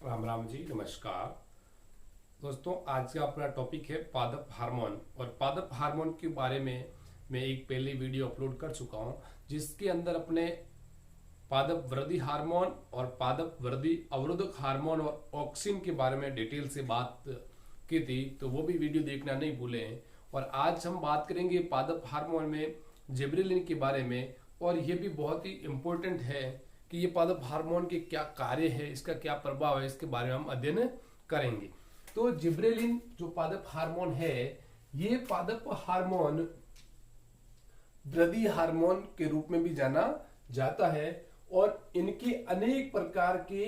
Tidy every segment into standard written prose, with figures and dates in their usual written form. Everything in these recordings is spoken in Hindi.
राम राम जी, नमस्कार दोस्तों। आज का अपना टॉपिक है पादप हार्मोन। और पादप हार्मोन के बारे में मैं एक पहले वीडियो अपलोड कर चुका हूं, जिसके अंदर अपने पादप वृद्धि हार्मोन और पादप वृद्धि अवरोधक हार्मोन और ऑक्सिन के बारे में डिटेल से बात की थी, तो वो भी वीडियो देखना नहीं भूलें। और आज हम बात करेंगे पादप हार्मोन में जिबरेलिन के बारे में, और ये भी बहुत ही इम्पोर्टेंट है कि ये पादप हार्मोन के क्या कार्य है, इसका क्या प्रभाव है, इसके बारे में हम अध्ययन करेंगे। तो जिब्रेलिन जो पादप हार्मोन है, ये पादप हार्मोन वृद्धि हार्मोन के रूप में भी जाना जाता है। और इनके अनेक प्रकार के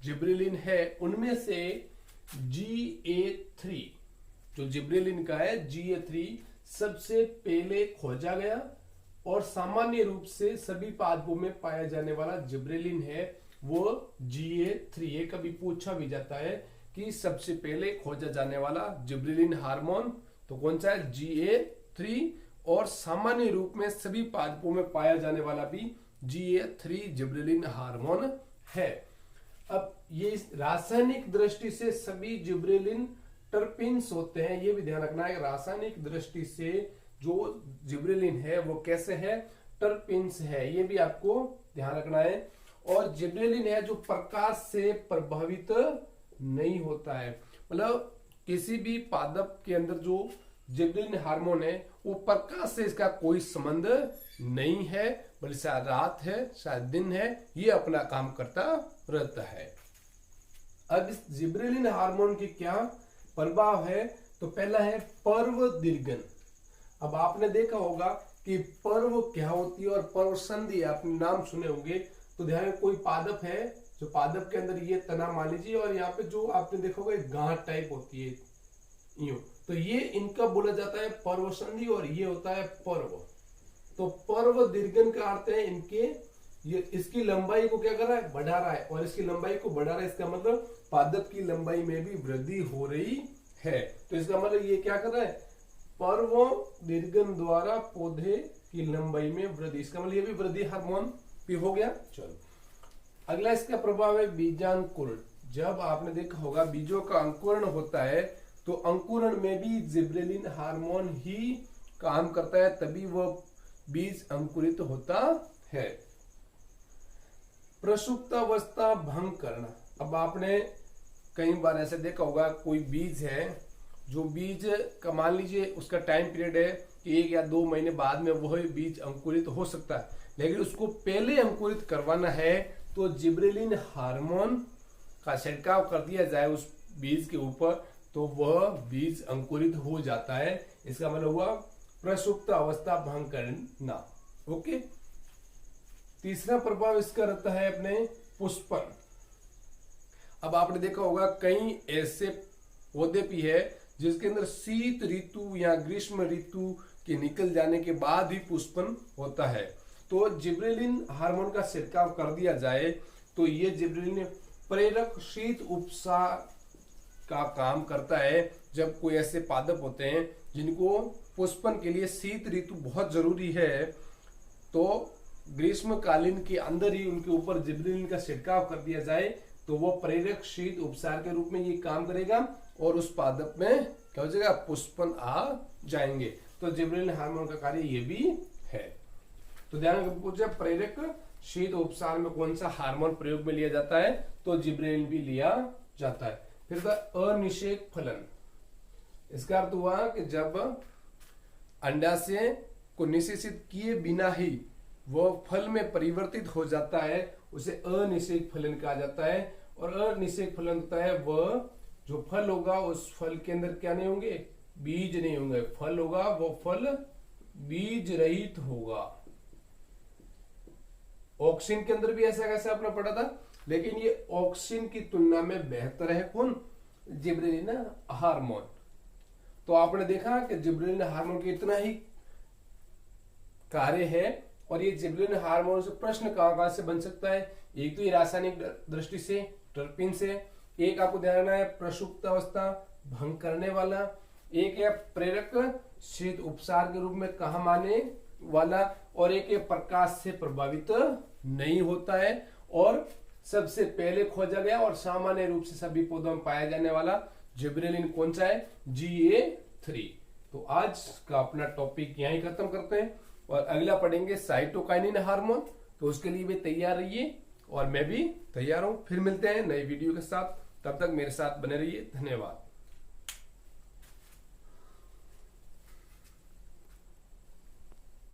जिब्रेलिन है, उनमें से GA3 जो जिब्रेलिन का है, GA3 सबसे पहले खोजा गया और सामान्य रूप से सभी पादपों में पाया जाने वाला जिब्रेलिन है वो GA3। ये कभी पूछा भी जाता है कि सबसे पहले खोजा जाने वाला जिब्रेलिन हार्मोन तो कौन सा है, GA3। और सामान्य रूप में सभी पादपों में पाया जाने वाला भी GA3 जिब्रेलिन हार्मोन है। अब ये रासायनिक दृष्टि से सभी जिब्रेलिन टर्पिन्स होते हैं, ये भी ध्यान रखना है। रासायनिक दृष्टि से जो जिब्रेलिन है वो कैसे है, टर्पिन्स है, ये भी आपको ध्यान रखना है। और जिब्रेलिन है जो प्रकाश से प्रभावित नहीं होता है, मतलब किसी भी पादप के अंदर जो जिब्रेलिन हार्मोन है वो प्रकाश से इसका कोई संबंध नहीं है, बल्कि शायद रात है शायद दिन है, ये अपना काम करता रहता है। अब इस जिब्रेलिन हार्मोन के क्या प्रभाव है, तो पहला है पर्व दीर्घन। अब आपने देखा होगा कि पर्व क्या होती है और पर्व संधि आपने नाम सुने होंगे। तो ध्यान में कोई पादप है, जो पादप के अंदर ये तना मान लीजिए, और यहाँ पे जो आपने देखा होगा गांठ टाइप होती है यूं, तो ये इनका बोला जाता है पर्व संधि और ये होता है पर्व। तो पर्व दीर्घन का अर्थ है इनके ये इसकी लंबाई को क्या कर रहा है, बढ़ा रहा है, और इसकी लंबाई को बढ़ा रहा है, इसका मतलब पादप की लंबाई में भी वृद्धि हो रही है। तो इसका मतलब ये क्या कर रहा है, पर्व दीर्घन द्वारा पौधे की लंबाई में वृद्धि, इसका मतलब ये भी वृद्धि हार्मोन भी हो गया। चलो अगला इसका प्रभाव है बीजांकुरण। जब आपने देखा होगा बीजों का अंकुरण होता है तो अंकुरण में भी जिब्रेलिन हार्मोन ही काम करता है, तभी वह बीज अंकुरित होता है। प्रसुप्तावस्था भंग करना। अब आपने कई बार ऐसे देखा होगा, कोई बीज है, जो बीज का मान लीजिए उसका टाइम पीरियड है कि 1 या 2 महीने बाद में वह बीज अंकुरित हो सकता है, लेकिन उसको पहले अंकुरित करवाना है तो जिब्रेलिन हार्मोन का छिड़काव कर दिया जाए उस बीज के ऊपर, तो वह बीज अंकुरित हो जाता है। इसका मतलब हुआ प्रसुप्त अवस्था भंग करना। ओके, तीसरा प्रभाव इसका रहता है अपने पुष्पन। अब आपने देखा होगा कई ऐसे पौधे भी है जिसके अंदर शीत ऋतु या ग्रीष्म ऋतु के निकल जाने के बाद ही पुष्पन होता है। तो जिब्रेलिन हार्मोन का छिड़काव कर दिया जाए तो ये जिब्रेलिन प्रेरक शीत उपचार का काम करता है। जब कोई ऐसे पादप होते हैं जिनको पुष्पन के लिए शीत ऋतु बहुत जरूरी है, तो ग्रीष्मकालीन के अंदर ही उनके ऊपर जिब्रेलिन का छिड़काव कर दिया जाए तो वो प्रेरक शीत उपचार के रूप में ये काम करेगा और उस पादप में क्या हो जाएगा, पुष्पन आ जाएंगे। तो जिब्रेलिन हार्मोन का कार्य ये भी है। तो ध्यान पूछे प्रेरक शीत उपचार में कौन सा हार्मोन प्रयोग में लिया जाता है, तो जिब्रेलिन भी लिया जाता है। फिर अनिषेक फलन। इसका अर्थ हुआ कि जब अंडाशय को निषेचित किए बिना ही वह फल में परिवर्तित हो जाता है, उसे अनिषेक फलन कहा जाता है। और अनिषेक फलन होता है वह जो फल होगा उस फल के अंदर क्या नहीं होंगे, बीज नहीं होंगे, फल होगा वो फल बीज रहित होगा। ऑक्सिन के अंदर भी ऐसा कैसे आपने पढ़ा था, लेकिन ये ऑक्सिन की तुलना में बेहतर है कौन, जिब्रेलिन हार्मोन। तो आपने देखा कि जिब्रेलिन हार्मोन के इतना ही कार्य है। और ये जिब्रेलिन हार्मोन से प्रश्न कहां से बन सकता है, एक तो ये रासायनिक दृष्टि से टर्पिन से, एक आपको ध्यान रखना है प्रसुप्त अवस्था भंग करने वाला, एक है प्रेरक शीत उपचार के रूप में काम आने वाला, और एक प्रकाश से प्रभावित नहीं होता है। और सबसे पहले खोजा गया और सामान्य रूप से सभी पौधों में पाया जाने वाला जिब्रेलिन कौन सा है? GA3। तो आज का अपना टॉपिक यहीं खत्म करते हैं और अगला पढ़ेंगे साइटोकाइनिन हार्मोन। तो उसके लिए भी तैयार रहिए और मैं भी तैयार हूं। फिर मिलते हैं नई वीडियो के साथ, तब तक मेरे साथ बने रहिए। धन्यवाद।